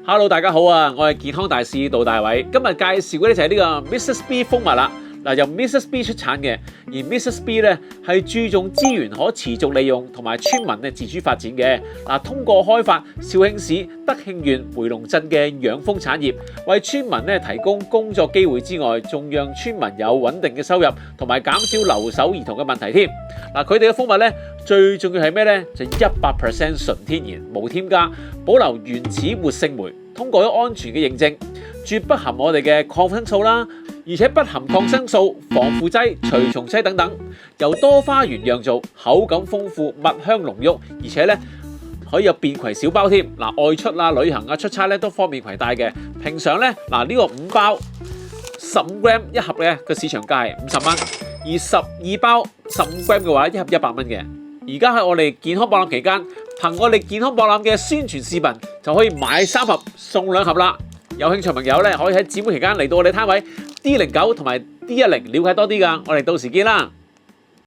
Hello， 大家好啊！我係健康大使杜大偉，今日介紹嘅咧就係呢個 Mrs. B 蜂蜜啦。嗱，由 Mrs. B 出產嘅，而 Mrs. B 咧係注重資源可持續利用同埋村民嘅自主發展嘅。嗱，通過開發肇慶市德慶縣回龍鎮嘅養蜂產業，為村民咧提供工作機會之外，仲讓村民有穩定嘅收入，同埋減少留守兒童嘅問題添。嗱，佢哋嘅蜂蜜咧最重要係咩咧？就100% 純天然，無添加，保留原始活性酶，通過咗安全嘅認證，絕不含我哋嘅抗生素啦。而且不含抗生素、防腐劑、除蟲劑等等，由多花園釀造，口感豐富，蜜香濃郁，而且咧可以有便攜小包添。嗱，外出啊、旅行啊、出差咧都方便攜帶嘅。平常咧呢個5包15 gram 一盒嘅個市場價係50蚊，而12包15 gram 嘅話一盒100蚊嘅。而家喺我哋健康博覽期間，憑我哋健康博覽嘅宣傳視頻就可以買3盒送2盒啦。有興趣朋友咧可以喺展會期間嚟到我哋攤位 D09 同埋 D10 了解多啲㗎，我哋到時見啦。